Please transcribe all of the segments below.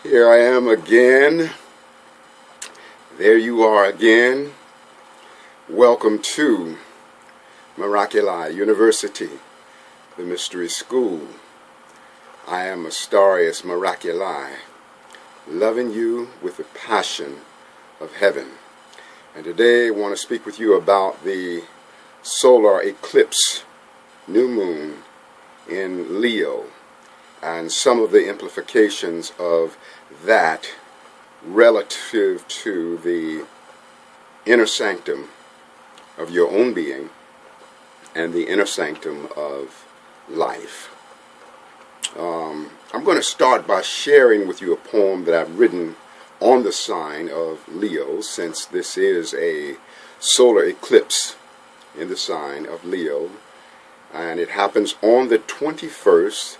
Here I am again. There you are again. Welcome to Miraculi University, the Mystery School. I am Astarius Miraculi, loving you with the passion of heaven. And today I want to speak with you about the solar eclipse, new moon in Leo, and some of the implications of that relative to the inner sanctum of your own being and the inner sanctum of life. I'm going to start by sharing with you a poem that I've written on the sign of Leo, since this is a solar eclipse in the sign of Leo, and it happens on the 21st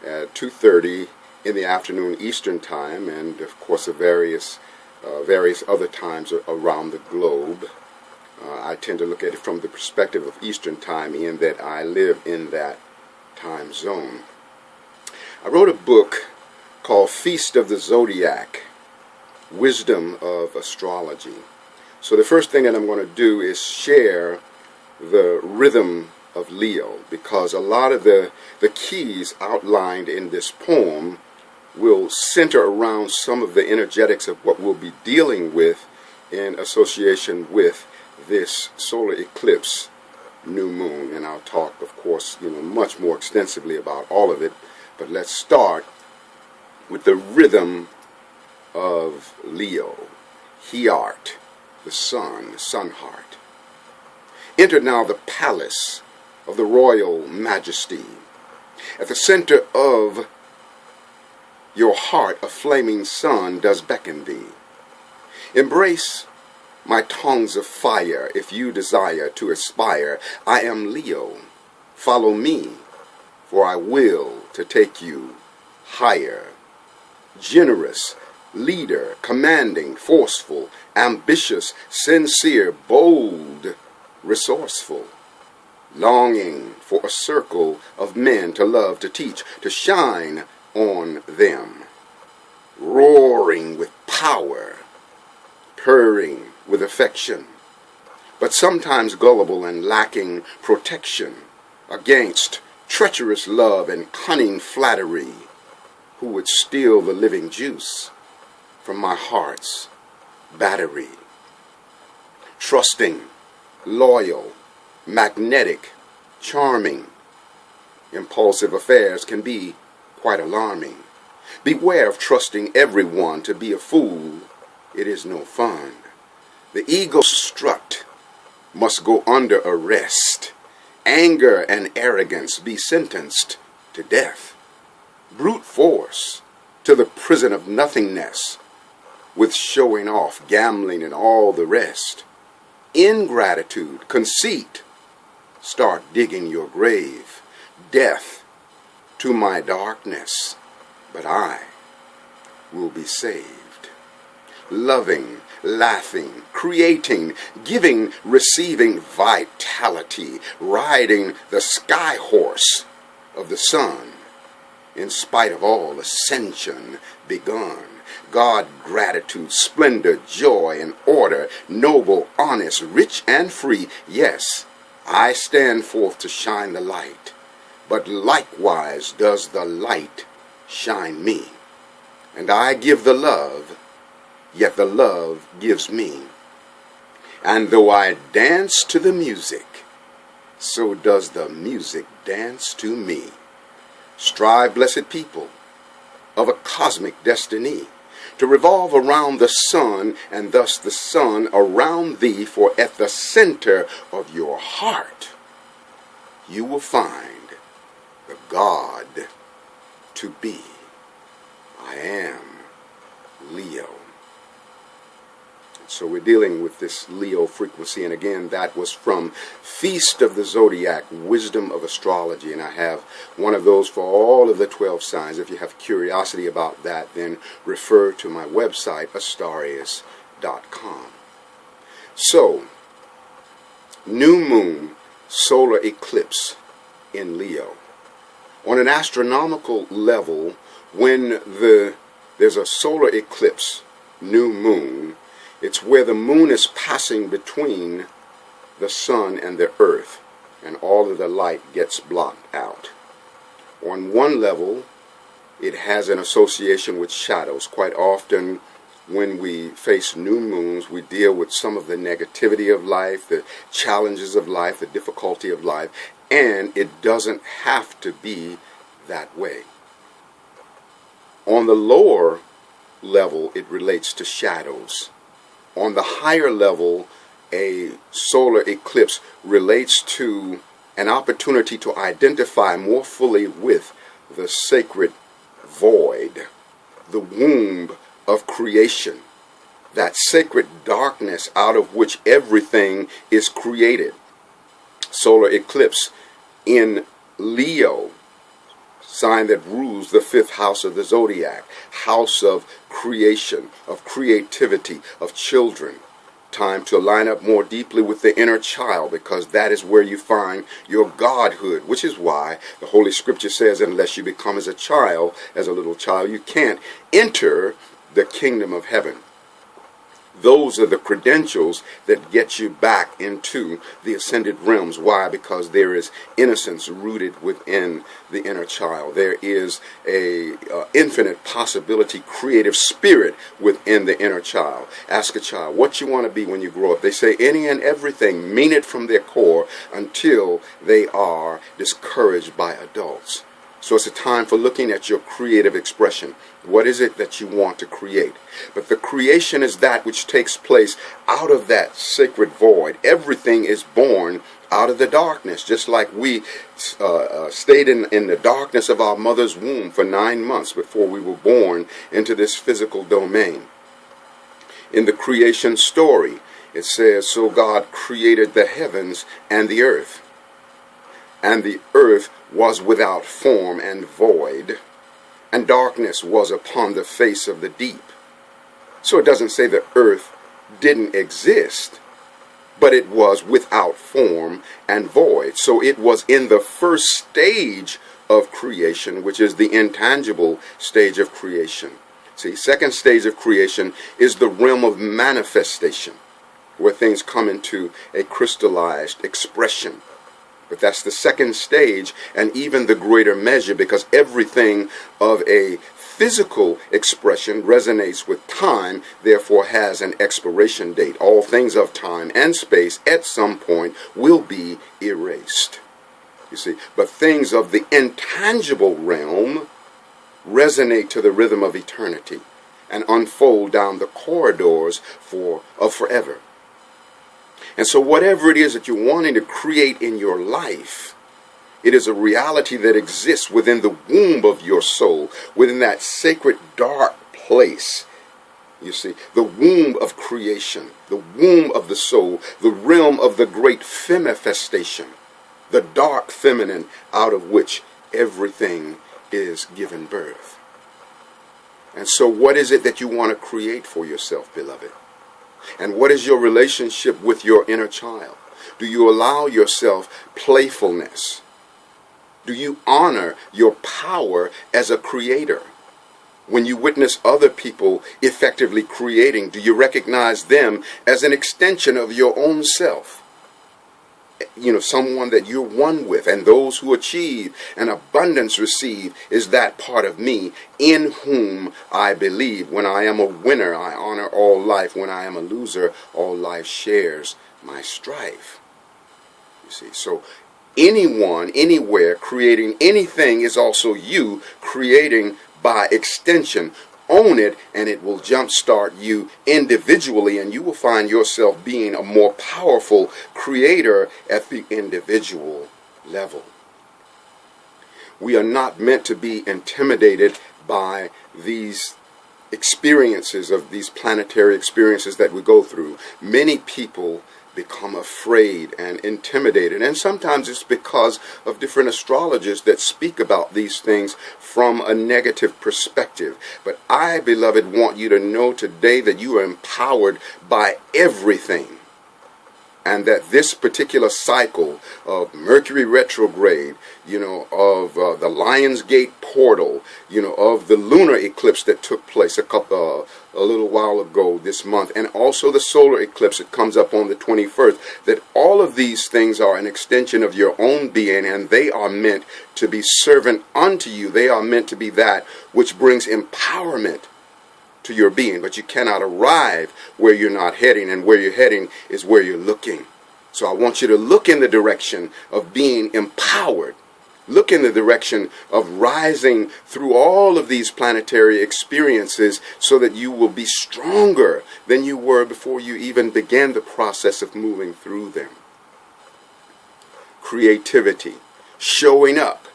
at 2:30 in the afternoon Eastern Time, and of course at various other times around the globe. I tend to look at it from the perspective of Eastern Time, in that I live in that time zone. I wrote a book called Feast of the Zodiac, Wisdom of Astrology. So the first thing that I'm going to do is share the rhythm of Leo, because a lot of the keys outlined in this poem will center around some of the energetics of what we'll be dealing with in association with this solar eclipse new moon. And I'll talk, of course, much more extensively about all of it, but let's start with the rhythm of Leo. Heart, the sun heart. Enter now the palace of the royal majesty. At the center of your heart a flaming sun does beckon thee. Embrace my tongues of fire if you desire to aspire. I am Leo. Follow me, for I will to take you higher. Generous, leader, commanding, forceful, ambitious, sincere, bold, resourceful. Longing for a circle of men to love, to teach, to shine on them. Roaring with power, purring with affection, but sometimes gullible and lacking protection against treacherous love and cunning flattery, who would steal the living juice from my heart's battery. Trusting, loyal, magnetic, charming, impulsive affairs can be quite alarming. Beware of trusting everyone. To be a fool, it is no fun. The ego strut must go under arrest. Anger and arrogance be sentenced to death. Brute force to the prison of nothingness, with showing off, gambling, and all the rest. Ingratitude, conceit, start digging your grave. Death to my darkness, but I will be saved. Loving, laughing, creating, giving, receiving vitality, riding the sky horse of the sun, in spite of all ascension begun. God, gratitude, splendor, joy, and order, noble, honest, rich, and free. Yes, I stand forth to shine the light. but likewise does the light shine me. And I give the love, yet the love gives me. And though I dance to the music, so does the music dance to me. Strive, blessed people, of a cosmic destiny, to revolve around the sun, and thus the sun around thee, for at the center of your heart you will find the God to be. I am Leo. So we're dealing with this Leo frequency, and again, that was from Feast of the Zodiac, Wisdom of Astrology, and I have one of those for all of the 12 signs. If you have curiosity about that, then refer to my website, Astarius.com. So, new moon, solar eclipse in Leo. On an astronomical level, when there's a solar eclipse, new moon, it's where the moon is passing between the sun and the earth, and all of the light gets blocked out. On one level, it has an association with shadows. Quite often, when we face new moons, we deal with some of the negativity of life, the challenges of life, the difficulty of life, and it doesn't have to be that way. On the lower level, it relates to shadows. On the higher level, a solar eclipse relates to an opportunity to identify more fully with the sacred void, the womb of creation, that sacred darkness out of which everything is created. Solar eclipse in Leo, sign that rules the 5th house of the zodiac, house of creation, of creativity, of children. Time to line up more deeply with the inner child, because that is where you find your godhood, which is why the Holy Scripture says, unless you become as a child, as a little child, you can't enter the kingdom of heaven. Those are the credentials that get you back into the ascended realms. Why? Because there is innocence rooted within the inner child. There is a infinite possibility, creative spirit within the inner child. Ask a child what you want to be when you grow up. They say any and everything, mean it from their core, until they are discouraged by adults. So it's a time for looking at your creative expression. What is it that you want to create? But the creation is that which takes place out of that sacred void. Everything is born out of the darkness, just like we stayed in the darkness of our mother's womb for 9 months before we were born into this physical domain. In the creation story, it says, so God created the heavens and the earth. And the earth was without form and void, and darkness was upon the face of the deep. So it doesn't say the earth didn't exist, but it was without form and void. So it was in the first stage of creation, which is the intangible stage of creation. See, second stage of creation is the realm of manifestation, where things come into a crystallized expression. But that's the second stage, and even the greater measure, because everything of a physical expression resonates with time, therefore has an expiration date. All things of time and space at some point will be erased. You see, but things of the intangible realm resonate to the rhythm of eternity and unfold down the corridors of forever. And so whatever it is that you're wanting to create in your life, it is a reality that exists within the womb of your soul, within that sacred dark place. You see, the womb of creation, the womb of the soul, the realm of the great femifestation, the dark feminine out of which everything is given birth. And so what is it that you want to create for yourself, beloved? And what is your relationship with your inner child? Do you allow yourself playfulness? Do you honor your power as a creator? When you witness other people effectively creating, do you recognize them as an extension of your own self? someone that you're one with. And those who achieve and abundance receive is that part of me in whom I believe. When I am a winner, I honor all life. When I am a loser, all life shares my strife. You see, so anyone, anywhere, creating anything is also you creating by extension. Own it, and it will jumpstart you individually, and you will find yourself being a more powerful creator at the individual level. We are not meant to be intimidated by these experiences, of these planetary experiences that we go through. Many people become afraid and intimidated, and sometimes it's because of different astrologers that speak about these things from a negative perspective. But I, beloved, want you to know today that you are empowered by everything, and that this particular cycle of Mercury retrograde, of the Lion's Gate portal, of the lunar eclipse that took place a little while ago this month, and also the solar eclipse that comes up on the 21st, that all of these things are an extension of your own being, and they are meant to be servant unto you. They are meant to be that which brings empowerment to your being. But you cannot arrive where you're not heading, and where you're heading is where you're looking. So I want you to look in the direction of being empowered. Look in the direction of rising through all of these planetary experiences, so that you will be stronger than you were before you even began the process of moving through them. Creativity, showing up.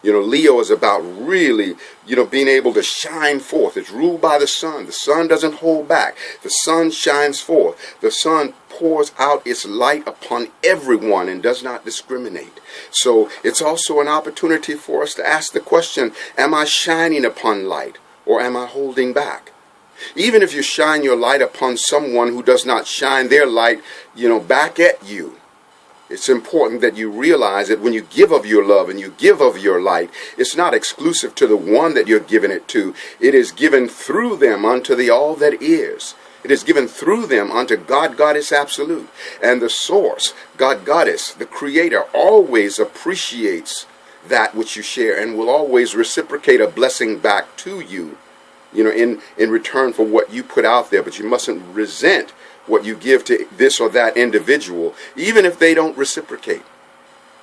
Leo is about really, being able to shine forth. It's ruled by the sun. The sun doesn't hold back. The sun shines forth. The sun pours out its light upon everyone and does not discriminate. So it's also an opportunity for us to ask the question, am I shining upon light, or am I holding back? Even if you shine your light upon someone who does not shine their light, back at you, it's important that you realize that when you give of your love and you give of your light, it's not exclusive to the one that you're giving it to. It is given through them unto the all that is. It is given through them unto God, Goddess Absolute. And the source, God, Goddess, the Creator, always appreciates that which you share, and will always reciprocate a blessing back to you, in return for what you put out there. But you mustn't resent what you give to this or that individual, even if they don't reciprocate.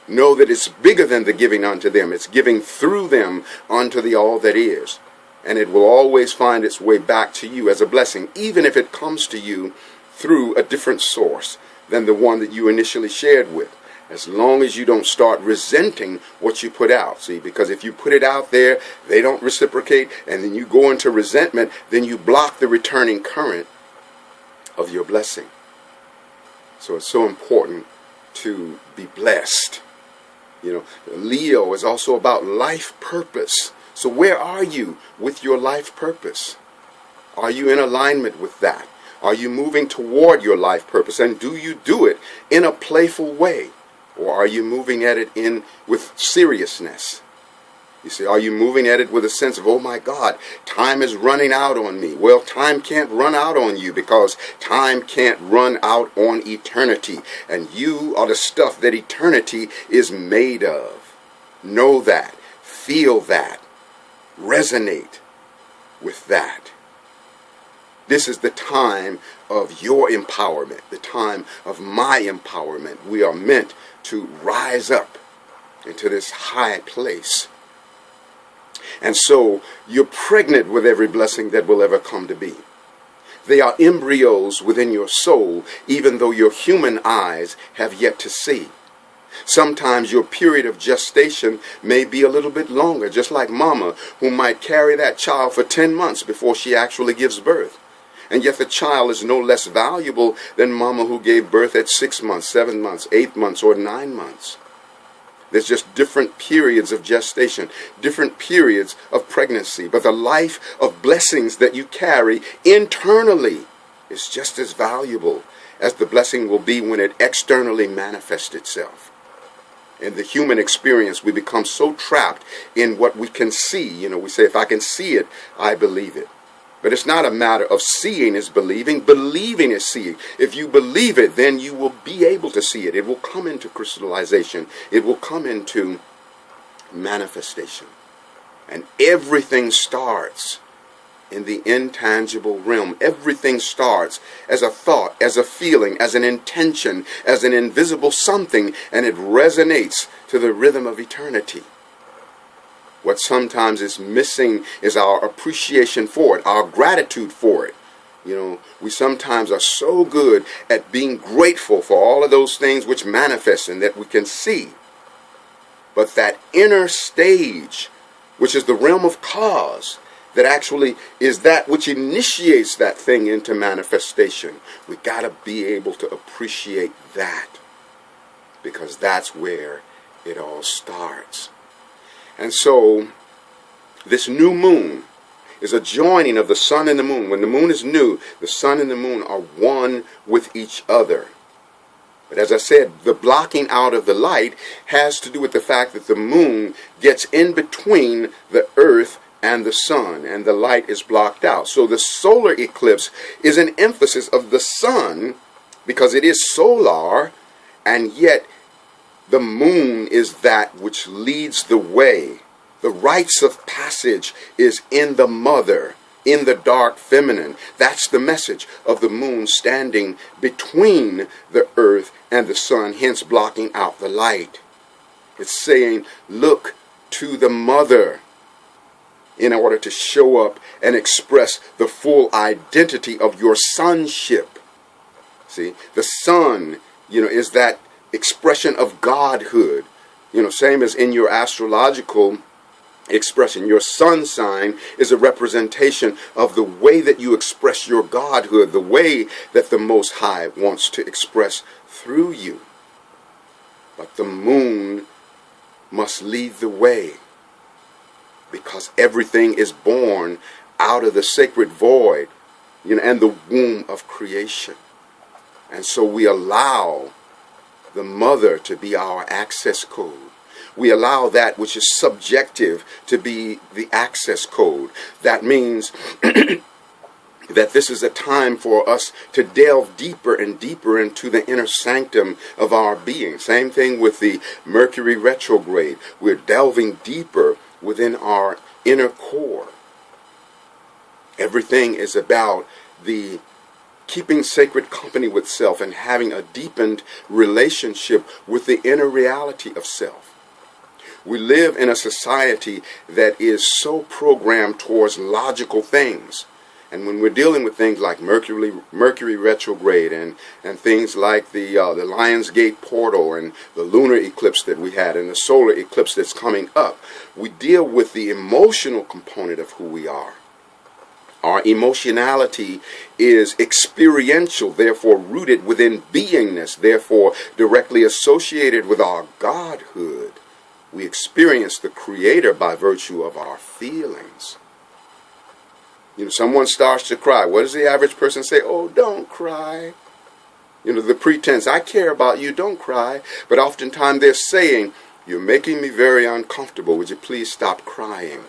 Know that it's bigger than the giving unto them. It's giving through them unto the all that is. And it will always find its way back to you as a blessing, even if it comes to you through a different source than the one that you initially shared with. As long as you don't start resenting what you put out. See, because if you put it out there, they don't reciprocate, and then you go into resentment, then you block the returning current of your blessing. So it's so important to be blessed. Leo is also about life purpose. So where are you with your life purpose? Are you in alignment with that? Are you moving toward your life purpose? And do you do it in a playful way? Or are you moving at it with seriousness? You see, are you moving at it with a sense of, oh my God, time is running out on me? Well, time can't run out on you, because time can't run out on eternity. And you are the stuff that eternity is made of. Know that. Feel that. Resonate with that. This is the time of your empowerment, the time of my empowerment. We are meant to rise up into this high place. And so you're pregnant with every blessing that will ever come to be. They are embryos within your soul, even though your human eyes have yet to see. Sometimes your period of gestation may be a little bit longer, just like mama, who might carry that child for 10 months before she actually gives birth. And yet the child is no less valuable than mama who gave birth at 6 months, 7 months, 8 months, or 9 months. There's just different periods of gestation, different periods of pregnancy. But the life of blessings that you carry internally is just as valuable as the blessing will be when it externally manifests itself. In the human experience, we become so trapped in what we can see. We say, if I can see it, I believe it. But it's not a matter of seeing is believing. Believing is seeing. If you believe it, then you will be able to see it. It will come into crystallization. It will come into manifestation. And everything starts in the intangible realm. Everything starts as a thought, as a feeling, as an intention, as an invisible something, and it resonates to the rhythm of eternity. What sometimes is missing is our appreciation for it, our gratitude for it. You know, we sometimes are so good at being grateful for all of those things which manifest and that we can see. But that inner stage, which is the realm of cause, that actually is that which initiates that thing into manifestation, we got to be able to appreciate that, because that's where it all starts. And so this new moon is a joining of the sun and the moon. When the moon is new, the sun and the moon are one with each other. But as I said, the blocking out of the light has to do with the fact that the moon gets in between the earth and the sun, and the light is blocked out. So the solar eclipse is an emphasis of the sun, because it is solar, and yet the moon is that which leads the way. The rites of passage is in the mother, in the dark feminine. That's the message of the moon standing between the earth and the sun, hence blocking out the light. It's saying, look to the mother in order to show up and express the full identity of your sonship. See, the sun, is that expression of godhood. Same as in your astrological expression. Your sun sign is a representation of the way that you express your godhood, the way that the Most High wants to express through you. But the moon must lead the way, because everything is born out of the sacred void, and the womb of creation. And so we allow the mother to be our access code. We allow that which is subjective to be the access code. That means that this is a time for us to delve deeper and deeper into the inner sanctum of our being. Same thing with the Mercury retrograde. We're delving deeper within our inner core. Everything is about the keeping sacred company with self and having a deepened relationship with the inner reality of self. We live in a society that is so programmed towards logical things. And when we're dealing with things like Mercury retrograde and things like the Lionsgate portal and the lunar eclipse that we had and the solar eclipse that's coming up, we deal with the emotional component of who we are. Our emotionality is experiential, therefore rooted within beingness, therefore directly associated with our godhood. We experience the Creator by virtue of our feelings. Someone starts to cry. What does the average person say? Oh, don't cry. The pretense, I care about you, don't cry. But oftentimes they're saying, you're making me very uncomfortable. Would you please stop crying?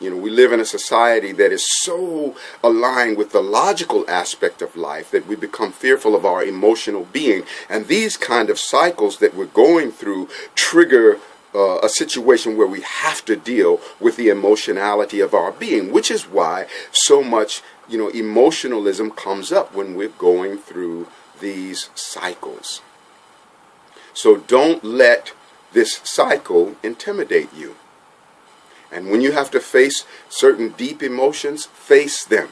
We live in a society that is so aligned with the logical aspect of life that we become fearful of our emotional being. And these kind of cycles that we're going through trigger a situation where we have to deal with the emotionality of our being, which is why so much, emotionalism comes up when we're going through these cycles. So don't let this cycle intimidate you. And when you have to face certain deep emotions, face them.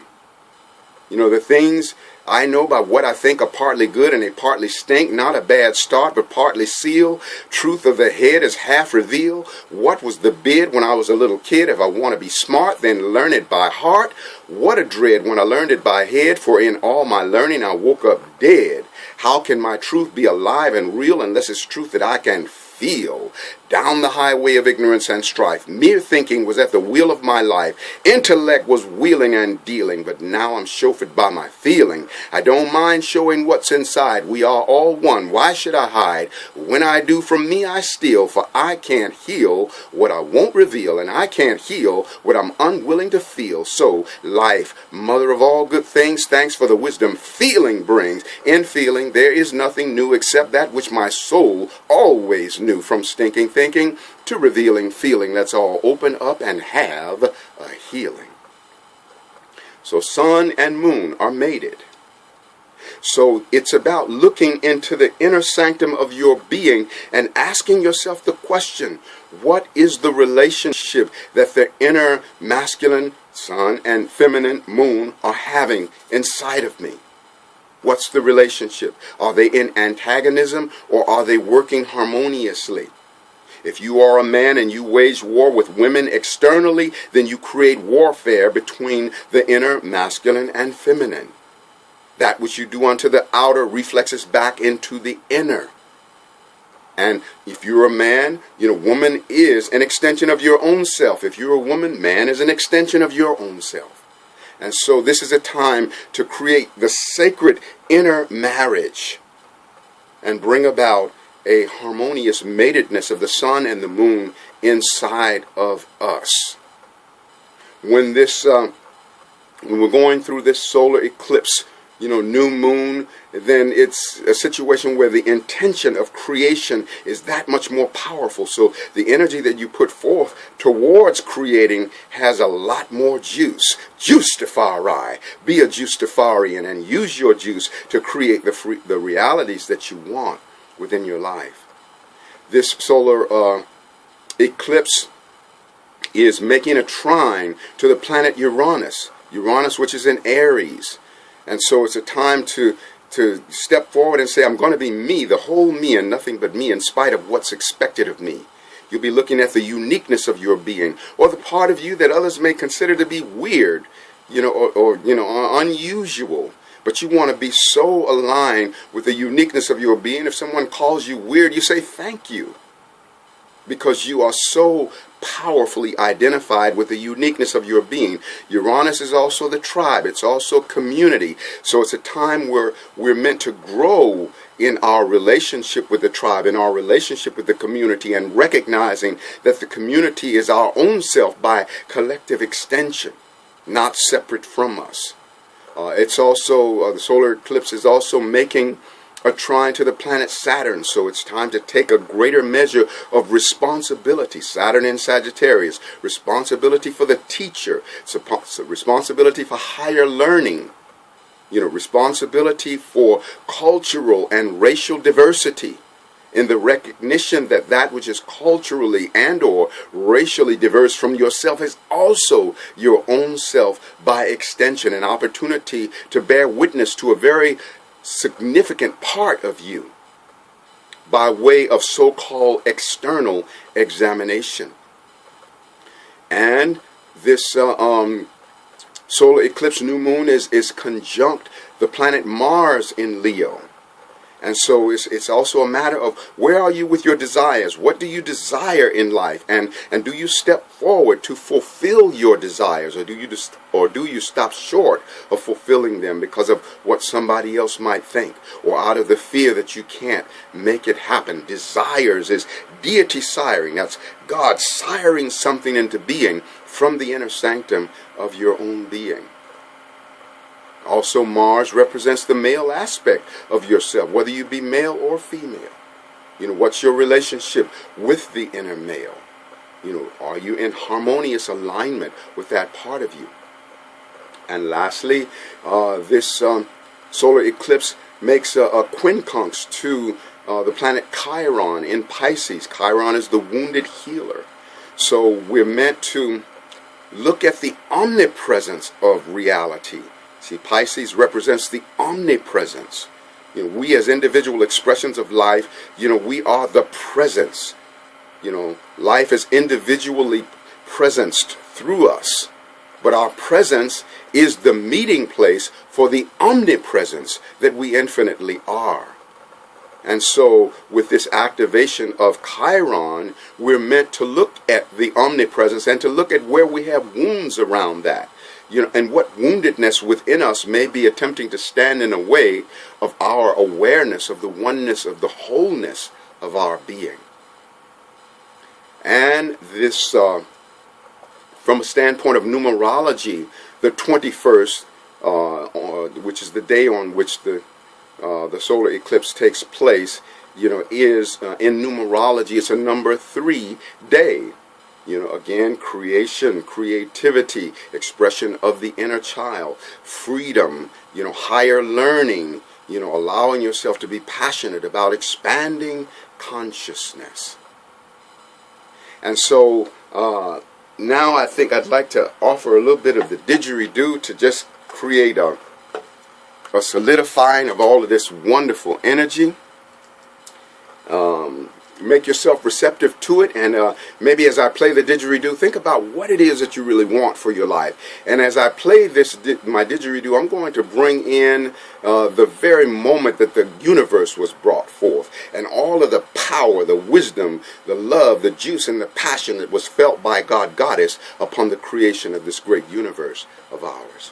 The things I know by what I think are partly good and they partly stink, not a bad start, but partly seal. Truth of the head is half revealed. What was the bid when I was a little kid? If I want to be smart, then learn it by heart. What a dread when I learned it by head, for in all my learning I woke up dead. How can my truth be alive and real unless it's truth that I can feel. Down the highway of ignorance and strife, mere thinking was at the wheel of my life. Intellect was wheeling and dealing, but now I'm chauffeured by my feeling. I don't mind showing what's inside. We are all one. Why should I hide? When I do, from me I steal, for I can't heal what I won't reveal, and I can't heal what I'm unwilling to feel. So, life, mother of all good things, thanks for the wisdom feeling brings. In feeling, there is nothing new except that which my soul always knew. From stinking thinking to revealing feeling, let's all open up and have a healing. So sun and moon are mated. So it's about looking into the inner sanctum of your being and asking yourself the question, what is the relationship that the inner masculine sun and feminine moon are having inside of me? What's the relationship? Are they in antagonism, or are they working harmoniously? If you are a man and you wage war with women externally, then you create warfare between the inner masculine and feminine. That which you do unto the outer reflexes back into the inner. And if you're a man, woman is an extension of your own self. If you're a woman, man is an extension of your own self. And so this is a time to create the sacred inner marriage and bring about a harmonious matedness of the sun and the moon inside of us. When we're going through this solar eclipse, new moon, then it's a situation where the intention of creation is that much more powerful. So the energy that you put forth towards creating has a lot more juice. JuiceTaFari. Be a JuiceTaFarian and use your juice to create the realities that you want within your life. This solar eclipse is making a trine to the planet Uranus, which is in Aries. And so it's a time to step forward and say, I'm going to be me, the whole me and nothing but me, in spite of what's expected of me. You'll be looking at the uniqueness of your being, or the part of you that others may consider to be weird, or unusual. But you want to be so aligned with the uniqueness of your being. If someone calls you weird, you say thank you, because you are so powerfully identified with the uniqueness of your being. Uranus is also the tribe. It's also community. So it's a time where we're meant to grow in our relationship with the tribe, in our relationship with the community, and recognizing that the community is our own self by collective extension, not separate from us. It's also, the solar eclipse is also making a trine to the planet Saturn, so it's time to take a greater measure of responsibility. Saturn in Sagittarius, responsibility for the teacher, responsibility for higher learning, responsibility for cultural and racial diversity, in the recognition that that which is culturally and or racially diverse from yourself is also your own self by extension, an opportunity to bear witness to a very significant part of you by way of so-called external examination. And this solar eclipse new moon is conjunct the planet Mars in Leo. And so it's also a matter of, where are you with your desires? What do you desire in life? And do you step forward to fulfill your desires, or do you stop short of fulfilling them because of what somebody else might think, or out of the fear that you can't make it happen? Desires is deity siring. That's God siring something into being from the inner sanctum of your own being. Also, Mars represents the male aspect of yourself, whether you be male or female. What's your relationship with the inner male? Are you in harmonious alignment with that part of you? And lastly, this solar eclipse makes a quincunx to the planet Chiron in Pisces. Chiron is the wounded healer. So we're meant to look at the omnipresence of reality. See, Pisces represents the omnipresence. We as individual expressions of life, we are the presence. Life is individually presenced through us. But our presence is the meeting place for the omnipresence that we infinitely are. And so with this activation of Chiron, we're meant to look at the omnipresence and to look at where we have wounds around that. You know, and what woundedness within us may be attempting to stand in the way of our awareness of the oneness, of the wholeness of our being. And this, from a standpoint of numerology, the 21st, which is the day on which the solar eclipse takes place, you know, is in numerology, it's a number 3 day. You know, again, creation, creativity, expression of the inner child, freedom, you know, higher learning, you know, allowing yourself to be passionate about expanding consciousness. And so now I think I'd like to offer a little bit of the didgeridoo to just create a solidifying of all of this wonderful energy. Make yourself receptive to it, and maybe as I play the didgeridoo, think about what it is that you really want for your life. And as I play this, my didgeridoo, I'm going to bring in the very moment that the universe was brought forth, and all of the power, the wisdom, the love, the juice, and the passion that was felt by God, Goddess, upon the creation of this great universe of ours.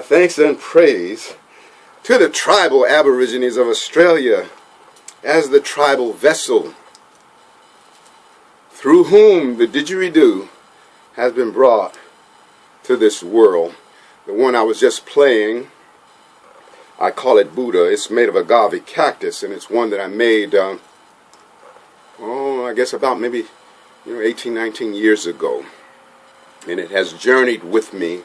Thanks and praise to the tribal aborigines of Australia as the tribal vessel through whom the didgeridoo has been brought to this world. The one I was just playing I call it Buddha. It's made of agave cactus, and it's one that I made, I guess about maybe 18, 19 years ago. And it has journeyed with me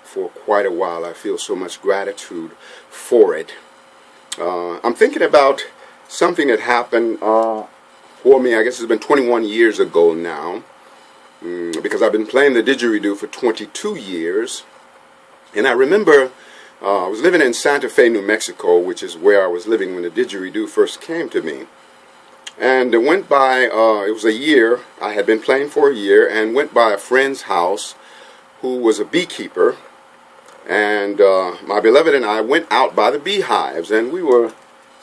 for quite a while. I feel so much gratitude for it. I'm thinking about something that happened for me, I guess it's been 21 years ago now, because I've been playing the didgeridoo for 22 years. And I remember I was living in Santa Fe, New Mexico, which is where I was living when the didgeridoo first came to me. And it went by, it was a year, I had been playing for a year, and went by a friend's house who was a beekeeper. And my beloved and I went out by the beehives, and we were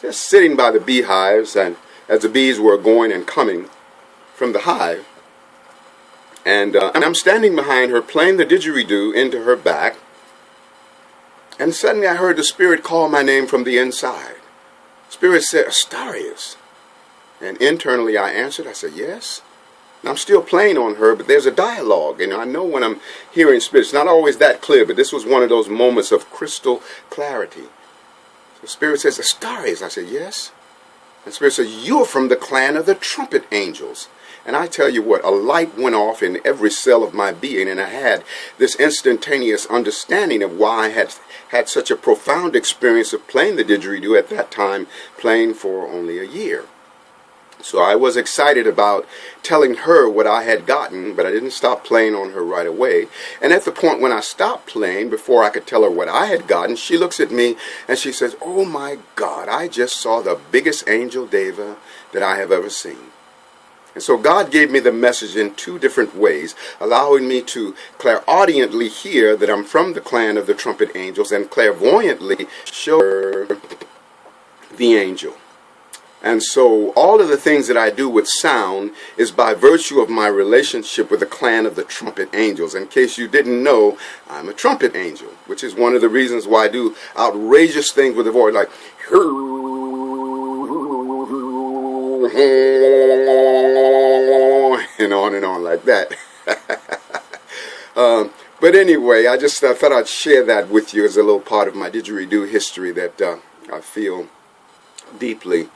just sitting by the beehives, and as the bees were going and coming from the hive. And I'm standing behind her playing the didgeridoo into her back, and suddenly I heard the Spirit call my name from the inside. Spirit said, Astarius. And internally I answered, I said, yes. And I'm still playing on her, but there's a dialogue. And I know when I'm hearing Spirit, it's not always that clear, but this was one of those moments of crystal clarity. So Spirit says, Astarius. I said, yes. And Spirit said, you're from the clan of the trumpet angels. And I tell you what, a light went off in every cell of my being, and I had this instantaneous understanding of why I had had such a profound experience of playing the didgeridoo at that time, playing for only a year. So I was excited about telling her what I had gotten, but I didn't stop playing on her right away. And at the point when I stopped playing, before I could tell her what I had gotten, she looks at me and she says, oh my God, I just saw the biggest angel deva that I have ever seen. And so God gave me the message in two different ways, allowing me to clairaudiently hear that I'm from the clan of the trumpet angels, and clairvoyantly show her the angel. And so all of the things that I do with sound is by virtue of my relationship with the clan of the trumpet angels. In case you didn't know, I'm a trumpet angel, which is one of the reasons why I do outrageous things with the voice, like and on like that. But anyway, I just thought I'd share that with you as a little part of my didgeridoo history that I feel deeply,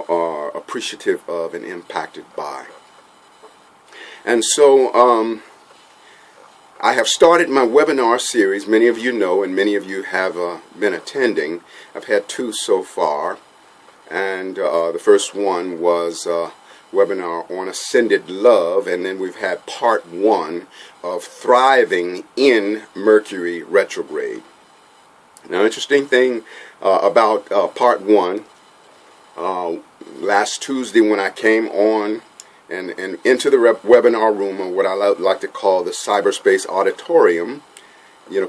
are appreciative of and impacted by. And so I have started my webinar series. Many of you know, and many of you have been attending. I've had 2 so far, and the first one was a webinar on Ascended Love, and then we've had part 1 of Thriving in Mercury Retrograde. Now, interesting thing about part 1, last Tuesday when I came on and into the webinar room, or what I like to call the cyberspace auditorium,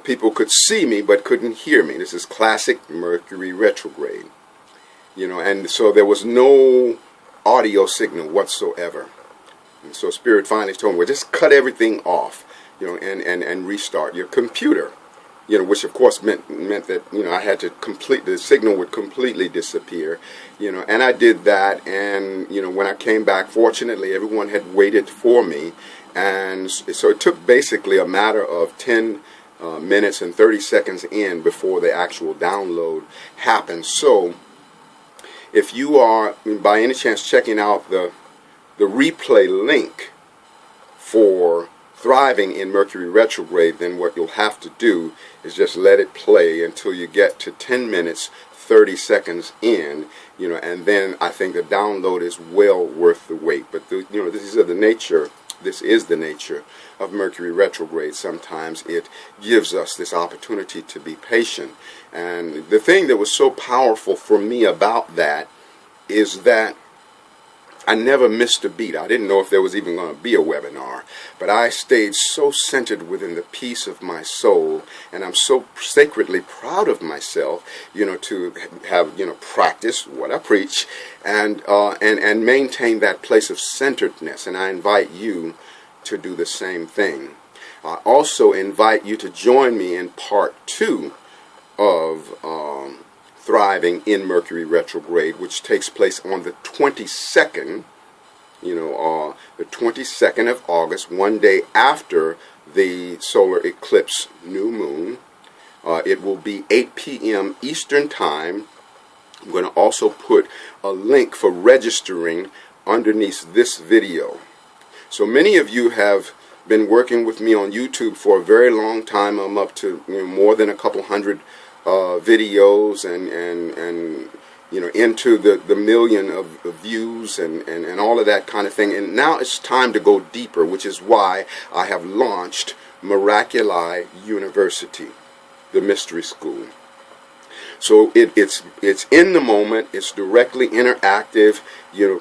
people could see me but couldn't hear me. This is classic Mercury retrograde, and so there was no audio signal whatsoever. And so Spirit finally told me, well, just cut everything off, and restart your computer. Which of course meant that, I had to the signal would completely disappear, and I did that. And, when I came back, fortunately, everyone had waited for me. And so it took basically a matter of 10 minutes and 30 seconds in before the actual download happened. So if you are, by any chance, checking out the replay link for Thriving in Mercury Retrograde, then what you'll have to do is just let it play until you get to 10 minutes, 30 seconds in, and then I think the download is well worth the wait. But, this is the nature of Mercury Retrograde. Sometimes it gives us this opportunity to be patient. And the thing that was so powerful for me about that is that I never missed a beat. I didn't know if there was even going to be a webinar, but I stayed so centered within the peace of my soul, and I'm so sacredly proud of myself, to have, practice what I preach and maintain that place of centeredness. And I invite you to do the same thing. I also invite you to join me in part 2 of Thriving in Mercury Retrograde, which takes place on the 22nd, the 22nd of August, one day after the solar eclipse new moon. It will be 8 p.m. Eastern Time. I'm going to also put a link for registering underneath this video. So many of you have been working with me on YouTube for a very long time. I'm up to more than a couple hundred videos and into the million of views and all of that kind of thing. And now it's time to go deeper, which is why I have launched Miraculi University, the mystery school. So it's in the moment, it's directly interactive,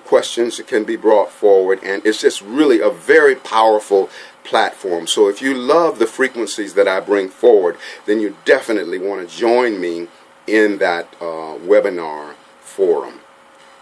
questions that can be brought forward, and it's just really a very powerful platform. So if you love the frequencies that I bring forward, then you definitely want to join me in that webinar forum.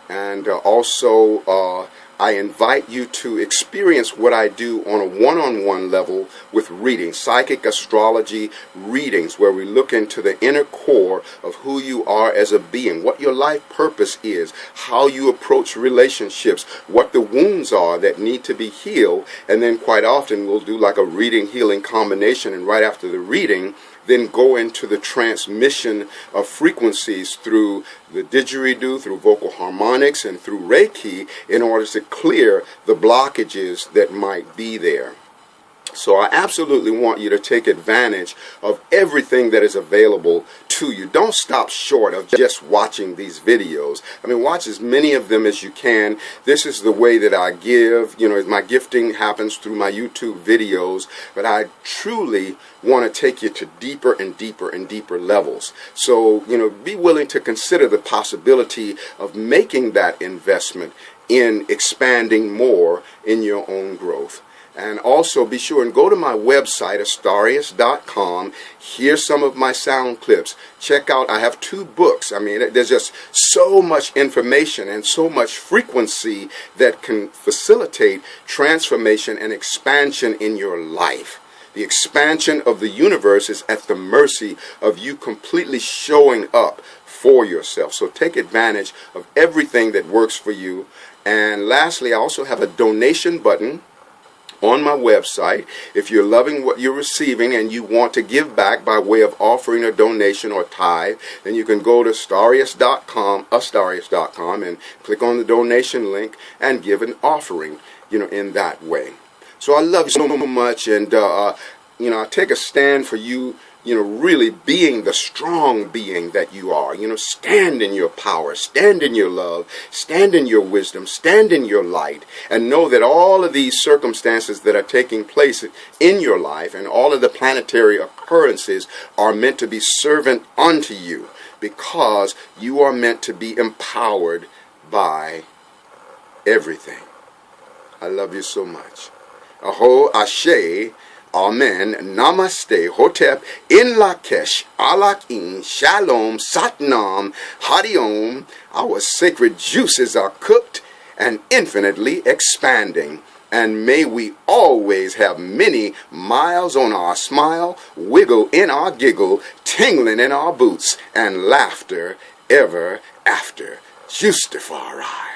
And also I invite you to experience what I do on a one-on-one level with readings, psychic astrology readings, where we look into the inner core of who you are as a being, what your life purpose is, how you approach relationships, what the wounds are that need to be healed, and then quite often we'll do like a reading healing combination, and right after the reading then go into the transmission of frequencies through the Didgeridoo, through vocal harmonics, and through Reiki in order to clear the blockages that might be there. So I absolutely want you to take advantage of everything that is available to you. Don't stop short of just watching these videos. I mean, watch as many of them as you can. This is the way that I give. My gifting happens through my YouTube videos, but I truly want to take you to deeper and deeper and deeper levels. So, be willing to consider the possibility of making that investment in expanding more in your own growth. And also be sure and go to my website, Astarius.com. Hear some of my sound clips. Check out, I have 2 books. I mean, there's just so much information and so much frequency that can facilitate transformation and expansion in your life. The expansion of the universe is at the mercy of you completely showing up for yourself. So take advantage of everything that works for you. And lastly, I also have a donation button on my website. If you're loving what you're receiving and you want to give back by way of offering a donation or tithe, then you can go to Astarius.com, and click on the donation link and give an offering, in that way. So I love you so much, and I take a stand for you, really being the strong being that you are. Stand in your power, stand in your love, stand in your wisdom, stand in your light, and know that all of these circumstances that are taking place in your life and all of the planetary occurrences are meant to be servant unto you, because you are meant to be empowered by everything. I love you so much. Aho Ashe. Amen. Namaste. Hotep. In Lakesh. Alakin. Shalom. Satnam. Hariom. Our sacred juices are cooked and infinitely expanding. And may we always have many miles on our smile, wiggle in our giggle, tingling in our boots, and laughter ever after. JuiceTaFari.